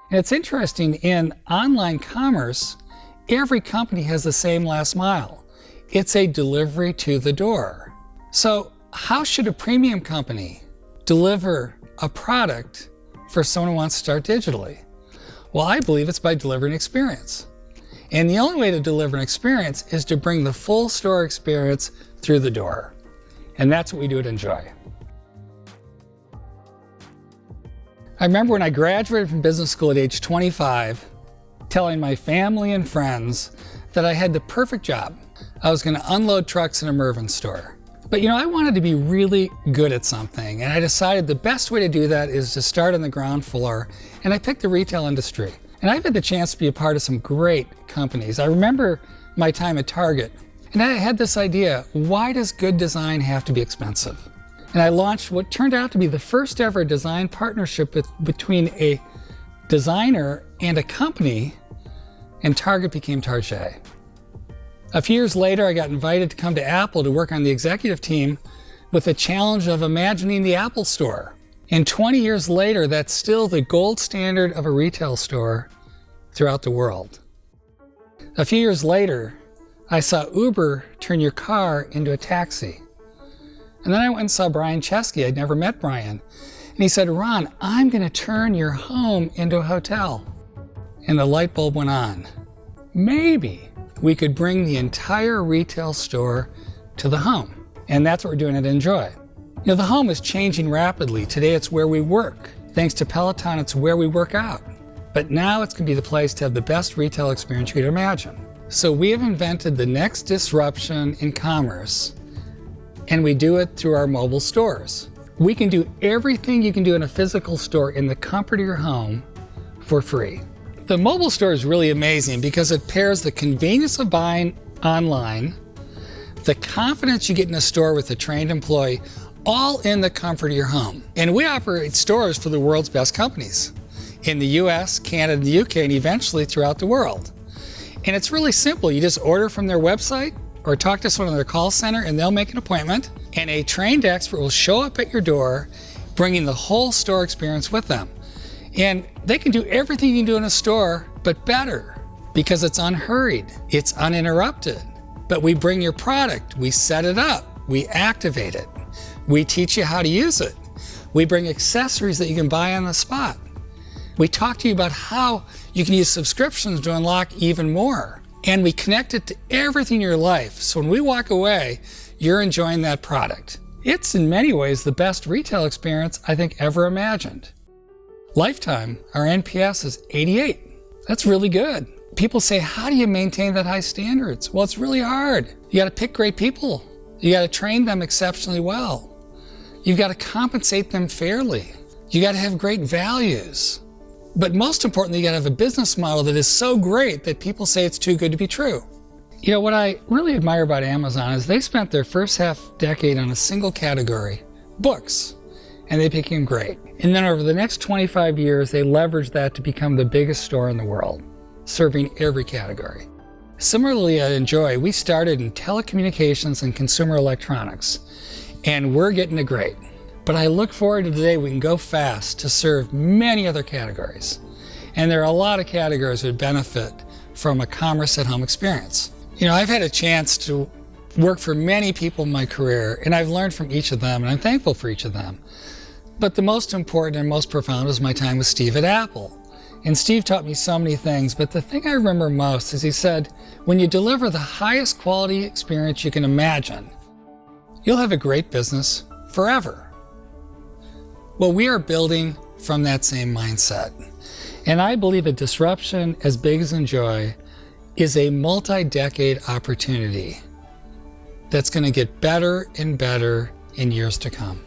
And it's interesting, in online commerce, every company has the same last mile. It's a delivery to the door. So how should a premium company deliver a product for someone who wants to start digitally? Well, I believe it's by delivering experience. And the only way to deliver an experience is to bring the full store experience through the door. And that's what we do at Enjoy. I remember when I graduated from business school at age 25, telling my family and friends that I had the perfect job. I was going to unload trucks in a Mervyn store. But I wanted to be really good at something, and I decided the best way to do that is to start on the ground floor, and I picked the retail industry. And I've had the chance to be a part of some great companies. I remember my time at Target, and I had this idea: why does good design have to be expensive? And I launched what turned out to be the first ever design partnership between a designer and a company, and Target became Target. A few years later, I got invited to come to Apple to work on the executive team with the challenge of imagining the Apple Store. And 20 years later, that's still the gold standard of a retail store throughout the world. A few years later, I saw Uber turn your car into a taxi. And then I went and saw Brian Chesky. I'd never met Brian. And he said, "Ron, I'm going to turn your home into a hotel." And the light bulb went on. Maybe we could bring the entire retail store to the home. And that's what we're doing at Enjoy. The home is changing rapidly. Today it's where we work. Thanks to Peloton, it's where we work out. But now it's going to be the place to have the best retail experience you could imagine. So we have invented the next disruption in commerce, and we do it through our mobile stores. We can do everything you can do in a physical store in the comfort of your home for free. The mobile store is really amazing because it pairs the convenience of buying online, the confidence you get in a store with a trained employee, all in the comfort of your home. And we operate stores for the world's best companies in the US, Canada, the UK, and eventually throughout the world. And it's really simple. You just order from their website or talk to someone in their call center, and they'll make an appointment, and a trained expert will show up at your door, bringing the whole store experience with them. And they can do everything you can do in a store, but better, because it's unhurried, it's uninterrupted. But we bring your product, we set it up, we activate it, we teach you how to use it, we bring accessories that you can buy on the spot. We talk to you about how you can use subscriptions to unlock even more. And we connect it to everything in your life, so when we walk away, you're enjoying that product. It's in many ways the best retail experience I think ever imagined. Lifetime, our NPS is 88. That's really good. People say, how do you maintain that high standards? Well, it's really hard. You got to pick great people. You got to train them exceptionally well. You've got to compensate them fairly. You got to have great values. But most importantly, you got to have a business model that is so great that people say it's too good to be true. What I really admire about Amazon is they spent their first half decade on a single category, books, and they became great. And then over the next 25 years, they leveraged that to become the biggest store in the world, serving every category. Similarly at Enjoy, we started in telecommunications and consumer electronics, and we're getting to great. But I look forward to the day we can go fast to serve many other categories. And there are a lot of categories that benefit from a commerce at home experience. I've had a chance to work for many people in my career, and I've learned from each of them, and I'm thankful for each of them. But the most important and most profound was my time with Steve at Apple. And Steve taught me so many things, but the thing I remember most is he said, when you deliver the highest quality experience you can imagine, you'll have a great business forever. Well, we are building from that same mindset. And I believe a disruption as big as Enjoy is a multi-decade opportunity that's going to get better and better in years to come.